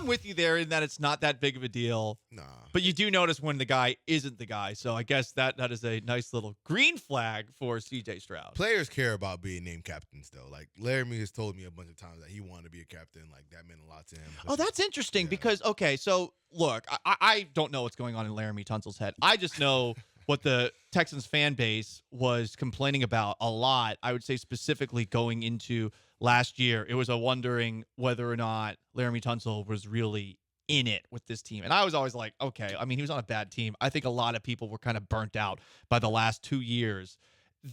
I'm with you there in that it's not that big of a deal. Nah. But you do notice when the guy isn't the guy. So I guess that is a nice little green flag for CJ Stroud. Players care about being named captains, though. Like, Laramie has told me a bunch of times that he wanted to be a captain. Like, that meant a lot to him. Oh, that's interesting because, okay, so look, I don't know what's going on in Laramie Tunsil's head. I just know what the Texans fan base was complaining about a lot. I would say specifically going into last year, it was a wondering whether or not Laramie Tunsil was really in it with this team. And I was always like, okay, I mean, he was on a bad team. I think a lot of people were kind of burnt out by the last 2 years.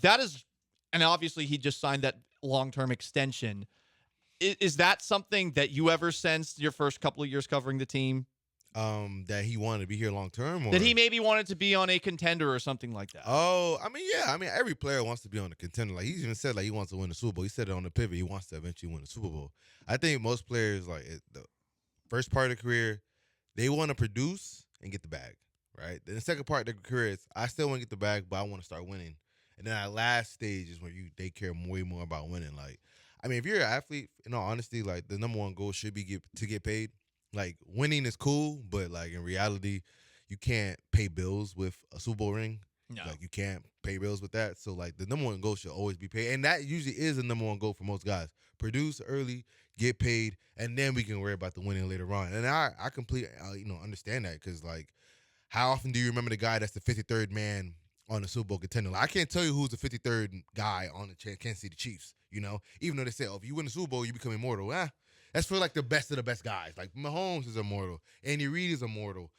That is, and obviously he just signed that long-term extension. Is that something that you ever sensed your first couple of years covering the team? That he wanted to be here long term, or that he maybe wanted to be on a contender or something like that. Oh, I mean, yeah. I mean, every player wants to be on a contender. Like, he even said, like, he wants to win the Super Bowl. He said it on the pivot. He wants to eventually win the Super Bowl. I think most players, like, the first part of the career, they want to produce and get the bag, right? Then the second part of the career is, I still want to get the bag, but I want to start winning. And then that last stage is when they care way more about winning. Like, I mean, if you're an athlete, in all honesty, like, the number one goal should be to get paid. Like, winning is cool, but, like, in reality, you can't pay bills with a Super Bowl ring. No. Like, you can't pay bills with that. So, like, the number one goal should always be paid. And that usually is the number one goal for most guys. Produce early, get paid, and then we can worry about the winning later on. And I completely, understand that because, like, how often do you remember the guy that's the 53rd man on the Super Bowl contender? Like, I can't tell you who's the 53rd guy on the Kansas City Chiefs, Even though they say, if you win the Super Bowl, you become immortal. That's for, like, the best of the best guys. Like, Mahomes is immortal. Andy Reid is immortal.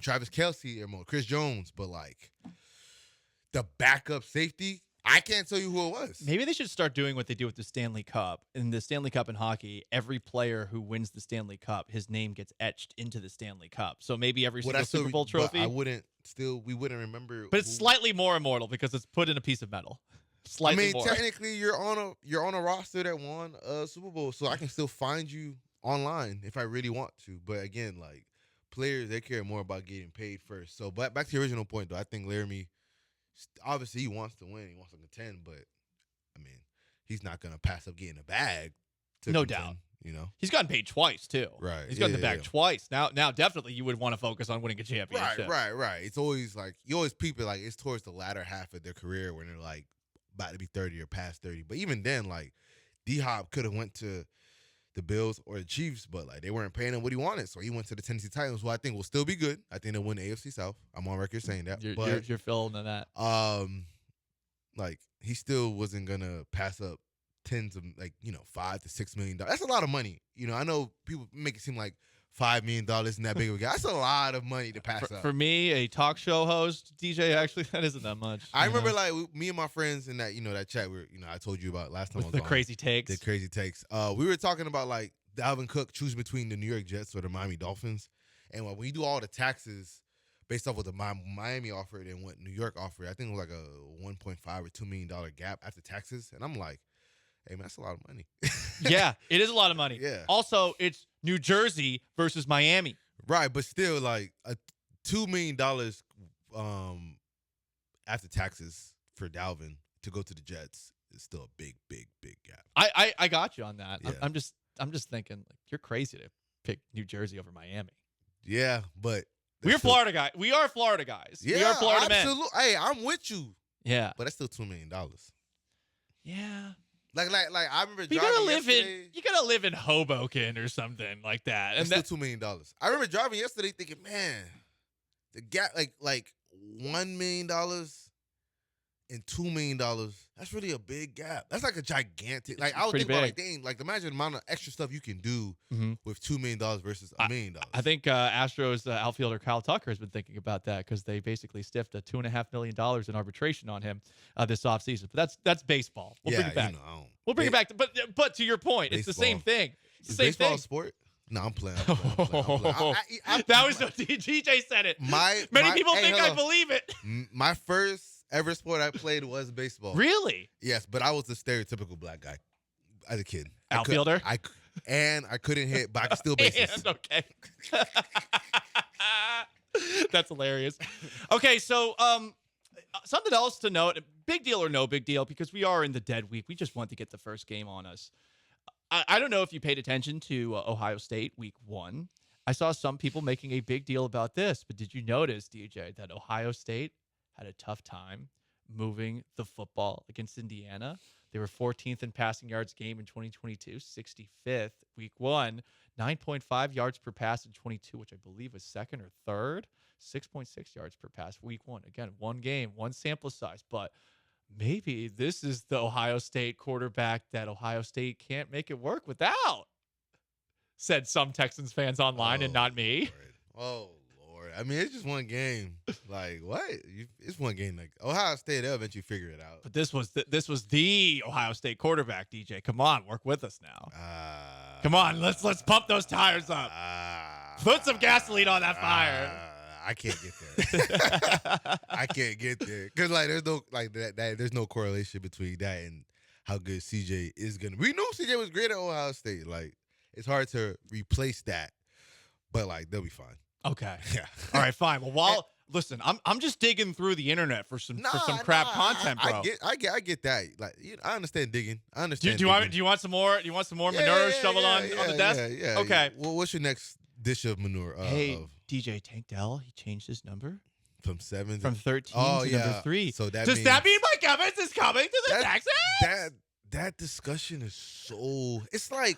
Travis Kelce, immortal. Chris Jones. But, like, the backup safety, I can't tell you who it was. Maybe they should start doing what they do with the Stanley Cup. In the Stanley Cup in hockey, every player who wins the Stanley Cup, his name gets etched into the Stanley Cup. So maybe every single Super Bowl trophy. We wouldn't remember. But it's slightly more immortal because it's put in a piece of metal. Slightly more. Technically, you're on a roster that won a Super Bowl, so I can still find you online if I really want to. But again, like, players, they care more about getting paid first. So, but back to the original point, though, I think Laramie, obviously, he wants to win, he wants to contend, but I mean, he's not gonna pass up getting a bag. No doubt. He's gotten paid twice too. Right. He's gotten the bag twice. Now, definitely, you would want to focus on winning a championship. Right. It's always like you always peep it like it's towards the latter half of their career when they're like about to be 30 or past 30. But even then, like, D-Hop could have went to the Bills or the Chiefs, but, like, they weren't paying him what he wanted. So he went to the Tennessee Titans, who I think will still be good. I think they'll win the AFC South. I'm on record saying that. You're feeling that. Like, he still wasn't going to pass up tens of, like, $5 to $6 million. That's a lot of money. I know people make it seem like $5 million isn't that big of a guy. That's a lot of money to pass up. For me, a talk show host, DJ, actually, that isn't that much. I remember, like, me and my friends in that, that chat where, I told you about last time I was on. Crazy takes. The crazy takes. We were talking about, like, Dalvin Cook choosing between the New York Jets or the Miami Dolphins. And when you do all the taxes based off what the Miami offered and what New York offered, I think it was like a $1.5 or $2 million gap after taxes. And I'm like, hey, man, that's a lot of money. Yeah, it is a lot of money. Yeah. Also, it's New Jersey versus Miami. Right, but still, like, a $2 million after taxes for Dalvin to go to the Jets is still a big, big, big gap. I got you on that. Yeah. I'm just thinking, like, you're crazy to pick New Jersey over Miami. Yeah, but we're Florida guys. We are Florida guys. Yeah, we are Florida absolutely. men. Hey, I'm with you. Yeah, but that's still $2 million. Yeah. Like I remember you gotta live in Hoboken or something like that. And that's still $2 million. I remember driving yesterday thinking, man, the gap like $1 million and $2 million, that's really a big gap. That's like a gigantic. Like, I would think about, like, dang, like, imagine the amount of extra stuff you can do with $2 million versus $1 million. I think Astros outfielder Kyle Tucker has been thinking about that because they basically stiffed a $2.5 million in arbitration on him this offseason. But that's baseball. We'll bring it back. We'll bring it back. But to your point, it's the same thing. It's the same baseball thing. A sport? No, I'm playing. That was what DJ said it. Many people think I believe it. My first ever sport I played was baseball. Really? Yes, but I was the stereotypical black guy as a kid. Outfielder? I couldn't hit, but I could steal bases. Okay. That's hilarious. Okay, so something else to note, big deal or no big deal, because we are in the dead week. We just want to get the first game on us. I don't know if you paid attention to Ohio State week 1. I saw some people making a big deal about this, but did you notice, DJ, that Ohio State had a tough time moving the football against Indiana? They were 14th in passing yards game in 2022, 65th week 1, 9.5 yards per pass in 22, which I believe was second or third, 6.6 yards per pass week 1. Again, one game, one sample size, but maybe this is the Ohio State quarterback that Ohio State can't make it work without, said some Texans fans online and not me. Lord. Oh, Lord. I mean, it's just one game. Like, what? It's one game. Like, Ohio State, they'll eventually figure it out. But this was the Ohio State quarterback, DJ. Come on, work with us now. Come on, let's pump those tires up. Put some gasoline on that fire. I can't get there. I can't get there because like there's no like that. There's no correlation between that and how good CJ is gonna. We knew CJ was great at Ohio State. Like it's hard to replace that, but like they'll be fine. Okay. Yeah. All right. Fine. Well, listen, I'm just digging through the internet for some crap content, bro. I get that. Like I understand digging. I understand. Do you want some more? Do you want some more manure shoveled on the desk? Yeah. Okay. Well, what's your next dish of manure? Hey, DJ Tank Dell, he changed his number from 7 from 13 to number 3. So that does that mean Mike Evans is coming to the Texans? That discussion is so. It's like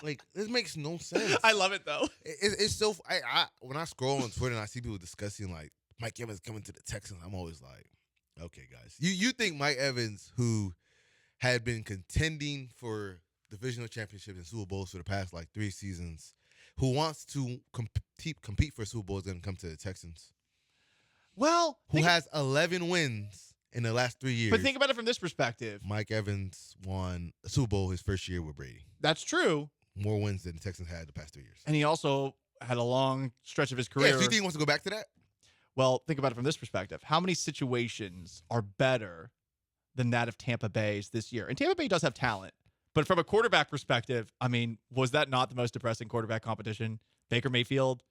it makes no sense. I love it though. It's so. I when I scroll on Twitter and I see people discussing like Mike Evans coming to the Texans, I'm always like, okay, guys, you think Mike Evans, who had been contending for divisional championships and Super Bowls for the past like 3 seasons, who wants to compete for Super Bowl is going to come to the Texans? Well, who has 11 wins in the last 3 years? But think about it from this perspective. Mike Evans won a Super Bowl his first year with Brady. That's true. More wins than the Texans had the past 3 years. And he also had a long stretch of his career. Yeah, so you think he wants to go back to that? Well, think about it from this perspective. How many situations are better than that of Tampa Bay's this year? And Tampa Bay does have talent. But from a quarterback perspective, I mean, was that not the most depressing quarterback competition? Baker Mayfield,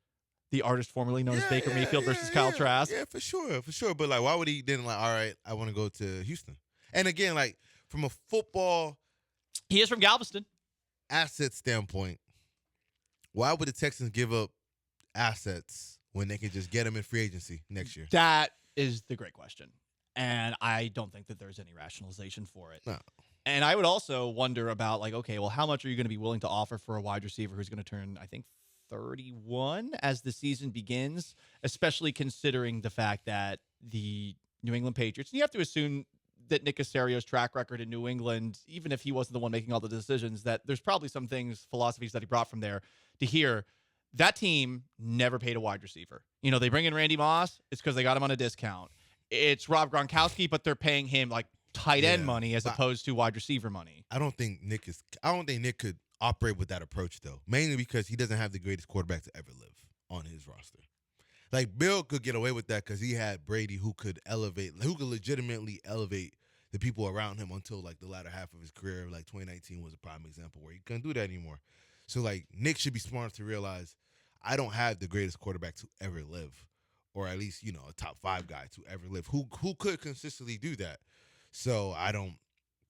the artist formerly known as Baker Mayfield versus Kyle Trask? Yeah, for sure. But, like, why would he then, like, all right, I want to go to Houston? And, again, like, from a football... He is from Galveston. ...asset standpoint, why would the Texans give up assets when they can just get them in free agency next year? That is the great question. And I don't think that there's any rationalization for it. No. And I would also wonder about, like, okay, well, how much are you going to be willing to offer for a wide receiver who's going to turn, I think, 31 as the season begins, especially considering the fact that the New England Patriots, and you have to assume that Nick Caserio's track record in New England, even if he wasn't the one making all the decisions, that there's probably some things, philosophies that he brought from there to here. That team never paid a wide receiver. You know, they bring in Randy Moss, it's because they got him on a discount. It's Rob Gronkowski, but they're paying him like tight end money as opposed to wide receiver money. I don't think Nick could operate with that approach though. Mainly because he doesn't have the greatest quarterback to ever live on his roster. Like Bill could get away with that because he had Brady who could legitimately elevate the people around him until like the latter half of his career. Like 2019 was a prime example where he couldn't do that anymore. So like Nick should be smart to realize I don't have the greatest quarterback to ever live. Or at least, you know, a top 5 guy to ever live who could consistently do that. So I don't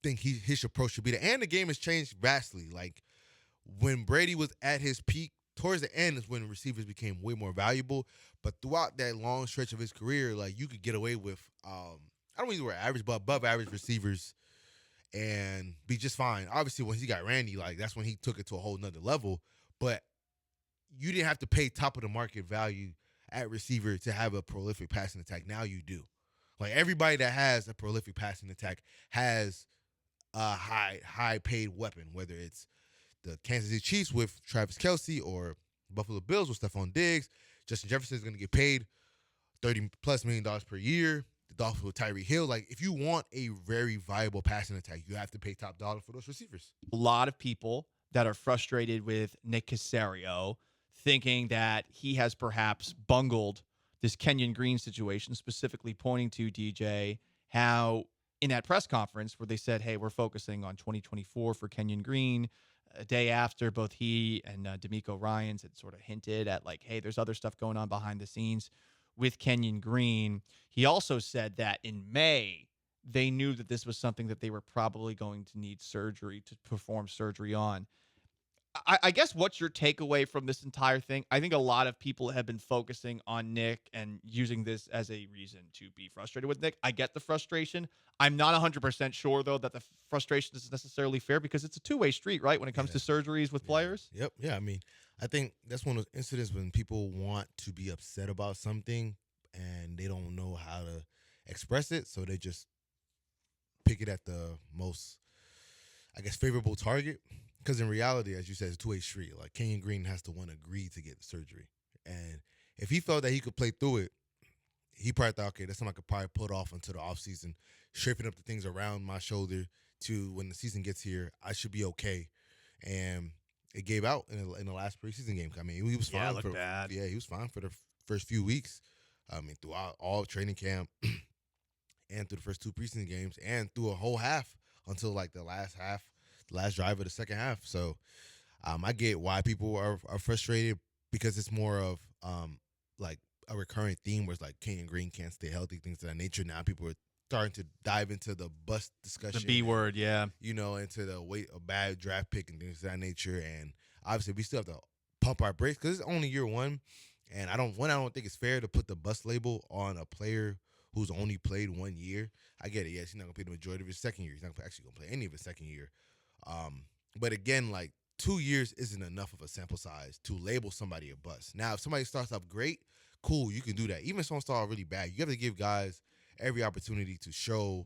think his approach should be that. And the game has changed vastly. Like when Brady was at his peak, towards the end is when receivers became way more valuable. But throughout that long stretch of his career, like you could get away with, I don't use the word average, but above average receivers and be just fine. Obviously, when he got Randy, like that's when he took it to a whole nother level. But you didn't have to pay top of the market value at receiver to have a prolific passing attack. Now you do. Like everybody that has a prolific passing attack has a high paid weapon, whether it's the Kansas City Chiefs with Travis Kelce or Buffalo Bills with Stephon Diggs. Justin Jefferson is going to get paid $30+ million per year. The Dolphins with Tyreek Hill. Like if you want a very viable passing attack, you have to pay top dollar for those receivers. A lot of people that are frustrated with Nick Caserio thinking that he has perhaps bungled this Kenyon Green situation, specifically pointing to DJ, how in that press conference where they said, hey, we're focusing on 2024 for Kenyon Green, a day after both he and D'Amico Ryans had sort of hinted at like, hey, there's other stuff going on behind the scenes with Kenyon Green. He also said that in May, they knew that this was something that they were probably going to need surgery to perform surgery on. I guess what's your takeaway from this entire thing? I think a lot of people have been focusing on Nick and using this as a reason to be frustrated with Nick. I get the frustration. I'm not 100% sure, though, that the frustration is necessarily fair because it's a two-way street, right, when it comes Yeah. to surgeries with Yeah. players. Yep. Yeah. I mean, I think that's one of those incidents when people want to be upset about something and they don't know how to express it, so they just pick it at the most, I guess, favorable target. Because in reality, as you said, it's a two-way street. Like Kenyon Green has to want to agree to get the surgery, and if he felt that he could play through it, he probably thought, okay, that's something I could probably put off until the offseason, shaping up the things around my shoulder to when the season gets here, I should be okay. And it gave out in the last preseason game. I mean, he was fine. Yeah, it looked bad. Yeah, he was fine for the first few weeks. I mean, throughout all training camp and through the first two preseason games and through a whole half until like the last half, the last drive of the second half. So I get why people are frustrated because it's more of like a recurring theme where it's like Kenyon Green can't stay healthy, things of that nature. Now people are starting to dive into the bust discussion. The B word, yeah. You know, into the a bad draft pick and things of that nature. And obviously we still have to pump our brakes because it's only year one. And I don't think it's fair to put the bust label on a player who's only played 1 year. I get it. Yes, he's not going to play the majority of his second year. He's not actually going to play any of his second year. But again, like 2 years isn't enough of a sample size to label somebody a bust. Now, if somebody starts off great, cool, you can do that. Even if someone starts off really bad, you have to give guys every opportunity to show,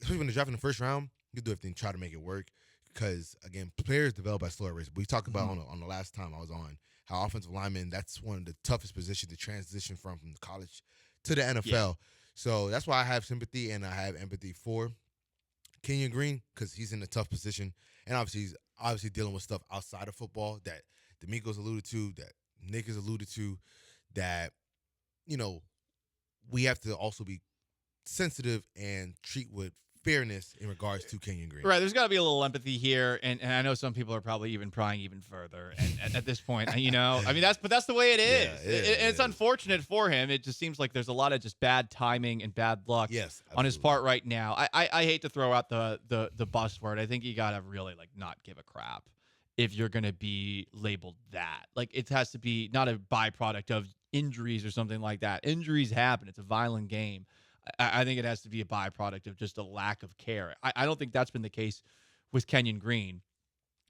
especially when they're drafting in the first round, you do everything to try to make it work. Because, again, players develop at slower rates. We talked about on the last time I was on how offensive linemen, that's one of the toughest positions to transition from college to the NFL. Yeah. So that's why I have sympathy and I have empathy for Kenyon Green because he's in a tough position. And obviously, he's dealing with stuff outside of football that D'Amico's alluded to, that Nick has alluded to, that, you know, we have to also be sensitive and treat with fairness in regards to Kenyon Green. Right, there's got to be a little empathy here, and I know some people are probably even prying even further. And at this point, you know, I mean that's the way it is. Yeah, and it's unfortunate for him. It just seems like there's a lot of just bad timing and bad luck on his part right now. I hate to throw out the buzzword. I think you got to really like not give a crap if you're going to be labeled that. Like it has to be not a byproduct of injuries or something like that. Injuries happen. It's a violent game. I think it has to be a byproduct of just a lack of care. I don't think that's been the case with Kenyon Green,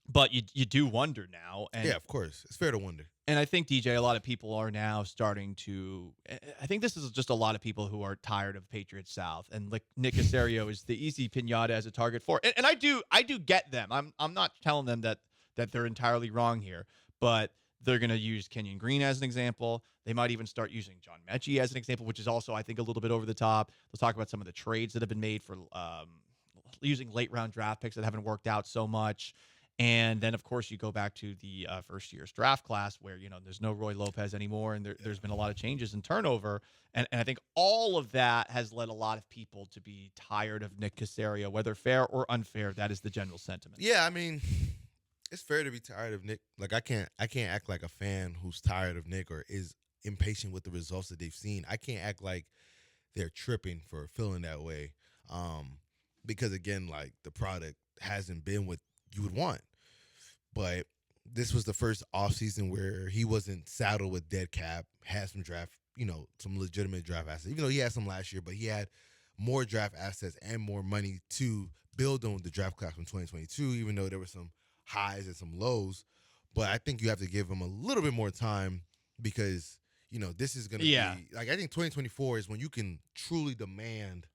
but you do wonder now. And, yeah, of course. It's fair to wonder. And I think, DJ, a lot of people are now starting to – I think this is just a lot of people who are tired of Patriots South, and like Nick Caserio is the easy pinata as a target for. And I do get them. I'm not telling them that they're entirely wrong here, but – they're going to use Kenyon Green as an example. They might even start using John Mechie as an example, which is also, I think, a little bit over the top. Let's talk about some of the trades that have been made for using late-round draft picks that haven't worked out so much. And then, of course, you go back to the first year's draft class where, you know, there's no Roy Lopez anymore, and there's been a lot of changes and turnover. And I think all of that has led a lot of people to be tired of Nick Caserio, whether fair or unfair. That is the general sentiment. Yeah, I mean – it's fair to be tired of Nick. Like I can't act like a fan who's tired of Nick or is impatient with the results that they've seen. I can't act like they're tripping for feeling that way. Because again, like the product hasn't been what you would want. But this was the first offseason where he wasn't saddled with dead cap, had some draft, you know, some legitimate draft assets. Even though he had some last year, but he had more draft assets and more money to build on the draft class from 2022, even though there were some highs and some lows. But I think you have to give him a little bit more time because, you know, this is going to be like, I think 2024 is when you can truly demand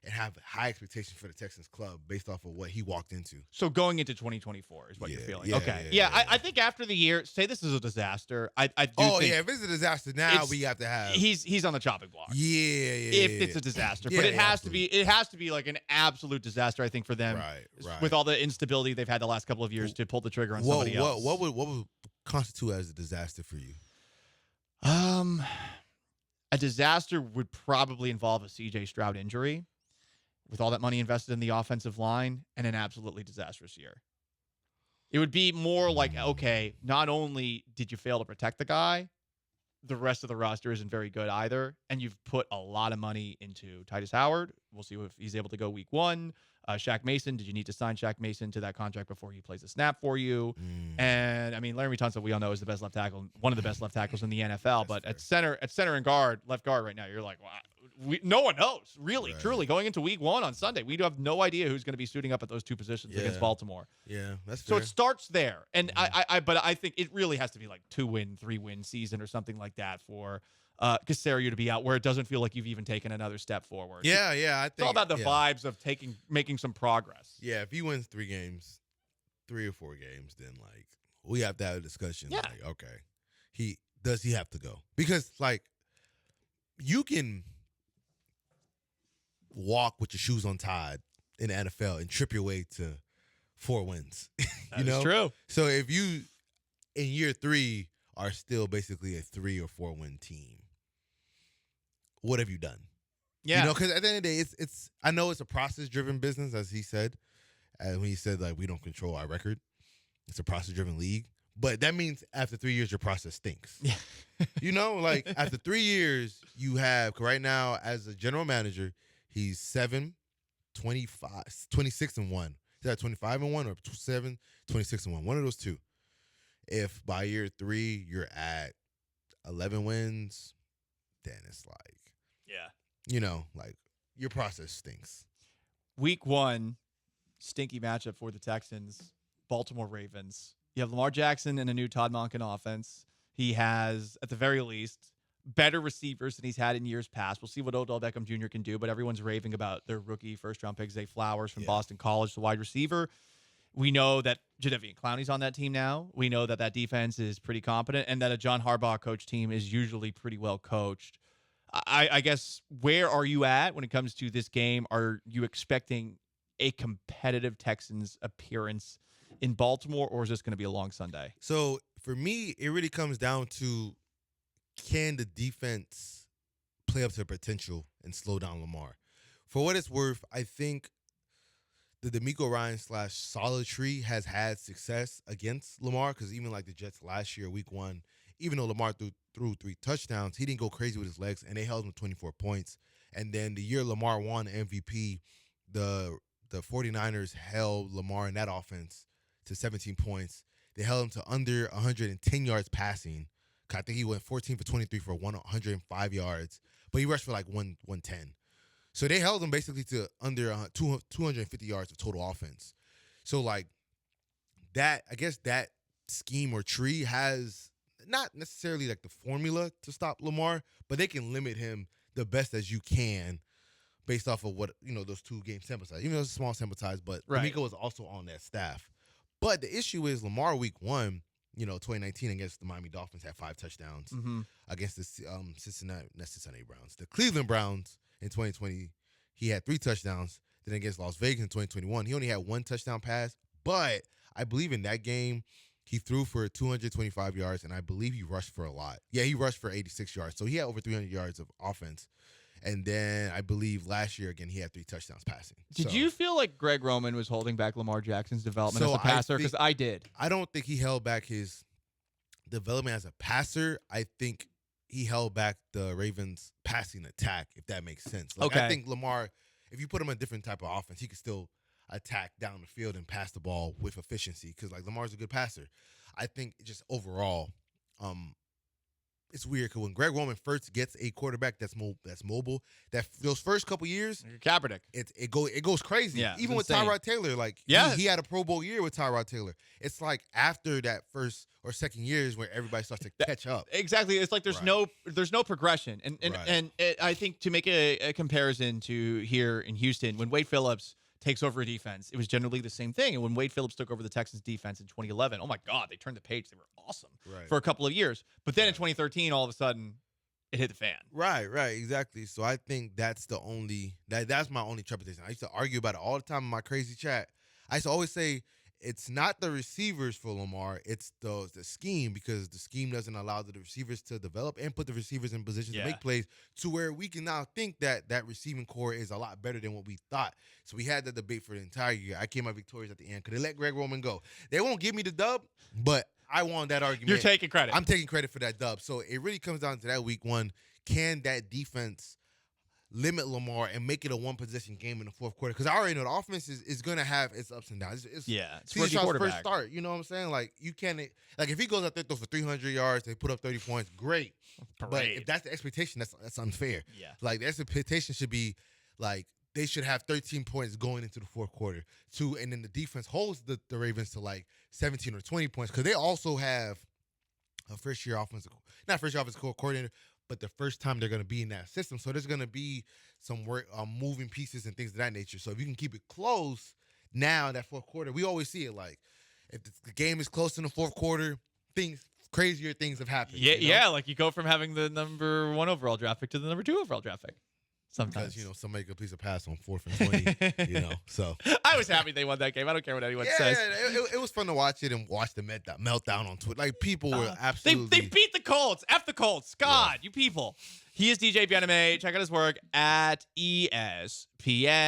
and have high expectations for the Texans club based off of what he walked into. So going into 2024 is what you're feeling. I think after the year, say this is a disaster. I do think if it's a disaster now, we have to have he's on the chopping block. If it's a disaster. But it has to be like an absolute disaster, I think, for them. Right. With all the instability they've had the last couple of years to pull the trigger on somebody else. What would constitute as a disaster for you? A disaster would probably involve a CJ Stroud injury, with all that money invested in the offensive line, and an absolutely disastrous year. It would be more like, okay, not only did you fail to protect the guy, the rest of the roster isn't very good either, and you've put a lot of money into Titus Howard. We'll see if he's able to go week one. Shaq Mason. Did you need to sign Shaq Mason to that contract before he plays a snap for you? And I mean, Laramie Tunsil, we all know, is the best left tackle, one of the best left tackles in the NFL. But at center and left guard right now, you're like, wow, no one knows, really, truly. Going into week 1 on Sunday, we do have no idea who's going to be suiting up at those two positions against Baltimore. Yeah, that's so fair. it starts there, and but I think it really has to be like 2-win, 3-win season or something like that for Caserio to be out, where it doesn't feel like you've even taken another step forward. Yeah, I think it's all about the vibes of making some progress. Yeah, if he wins 3 or 4 games, then like we have to have a discussion. Yeah. Like, okay, does he have to go? Because like you can walk with your shoes untied in the NFL and trip your way to 4 wins. That is true. So if you in year 3 are still basically a 3 or 4 win team, what have you done? Yeah, because at the end of the day, it's I know it's a process driven business, as he said, and when he said like we don't control our record, it's a process driven league. But that means after 3 years, your process stinks. Yeah, like after 3 years, you have right now as a general manager, he's 7, 25, 26-1. Is that 25-1 or 7, 26-1? One of those two. If by year 3 you're at 11 wins, then it's like, like your process stinks. Week 1, stinky matchup for the Texans, Baltimore Ravens. You have Lamar Jackson and a new Todd Monken offense. He has, at the very least, better receivers than he's had in years past. We'll see what Odell Beckham Jr. can do, but everyone's raving about their rookie first-round pick, Zay Flowers from Boston College, the wide receiver. We know that Jadeveon Clowney's on that team now. We know that defense is pretty competent and that a John Harbaugh coach team is usually pretty well coached. I guess, where are you at when it comes to this game? Are you expecting a competitive Texans appearance in Baltimore, or is this going to be a long Sunday? So for me, it really comes down to, can the defense play up to their potential and slow down Lamar? For what it's worth, I think the DeMeco Ryan / Solitary has had success against Lamar, because even like the Jets last year, week 1, even though Lamar threw 3 touchdowns, he didn't go crazy with his legs, and they held him to 24 points. And then the year Lamar won MVP, the 49ers held Lamar in that offense to 17 points. They held him to under 110 yards passing. I think he went 14 for 23 for 105 yards, but he rushed for like 110. So they held him basically to under 250 yards of total offense. So like that, I guess that scheme or tree has not necessarily like the formula to stop Lamar, but they can limit him the best as you can based off of what, those 2 game sample size. Even though it's a small sample size, but D'Amico was also on that staff. But the issue is Lamar week 1, 2019 against the Miami Dolphins had 5 touchdowns against the Cincinnati Browns. The Cleveland Browns in 2020, he had 3 touchdowns. Then against Las Vegas in 2021, he only had 1 touchdown pass. But I believe in that game, he threw for 225 yards, and I believe he rushed for a lot. Yeah, he rushed for 86 yards. So he had over 300 yards of offense. And then I believe last year, again, he had 3 touchdowns passing. Did you feel like Greg Roman was holding back Lamar Jackson's development as a passer? Because I did. I don't think he held back his development as a passer. I think he held back the Ravens' passing attack, if that makes sense. I think Lamar, if you put him in a different type of offense, he could still attack down the field and pass the ball with efficiency, because Lamar's a good passer. I think just overall, it's weird because when Greg Roman first gets a quarterback that's mobile, those first couple years, Kaepernick, it goes crazy. Yeah, even with insane. Tyrod Taylor, he had a Pro Bowl year with Tyrod Taylor. It's like after that first or second year is where everybody starts to catch up. Exactly, it's like there's no progression, and I think to make a comparison to here in Houston, when Wade Phillips takes over a defense, it was generally the same thing. And when Wade Phillips took over the Texans defense in 2011, oh my God, they turned the page. They were awesome for a couple of years. But then in 2013, all of a sudden, it hit the fan. Right, exactly. So I think that's the only that's my only trepidation. I used to argue about it all the time in my crazy chat. I used to always say it's not the receivers for Lamar, it's the scheme, because the scheme doesn't allow the receivers to develop and put the receivers in position to make plays, to where we can now think that receiving core is a lot better than what we thought. So we had that debate for the entire year. I came out victorious at the end. Could they let Greg Roman go? They won't give me the dub, but I won that argument. You're taking credit. I'm taking credit for that dub. So it really comes down to that week 1. Can that defense limit Lamar and make it a one-possession game in the fourth quarter. Because I already know the offense is going to have its ups and downs. It's it's CJ rookie Stroud's quarterback. first start. You know what I'm saying? Like, you can't – like, if he goes out there for 300 yards, they put up 30 points, great. But if that's the expectation, that's unfair. Yeah. Like, the expectation should be, like, they should have 13 points going into the fourth quarter, too. And then the defense holds the Ravens to, like, 17 or 20 points because they also have a first-year offensive – not first-year offensive coordinator, but the first time they're going to be in that system. So there's going to be some work, moving pieces and things of that nature. So if you can keep it close now, that fourth quarter, we always see it like if the game is close in the fourth quarter, crazier things have happened. Yeah, you know? like you go from having the number 1 overall draft pick to the number 2 overall draft pick. Sometimes. Because, somebody completes a pass on 4th and 20, so. I was happy they won that game. I don't care what anyone says. Yeah, it was fun to watch it and watch the meltdown on Twitter. Like, people were absolutely. They beat the Colts. F the Colts. God, you people. He is DJ Bianame. Check out his work at ESPN.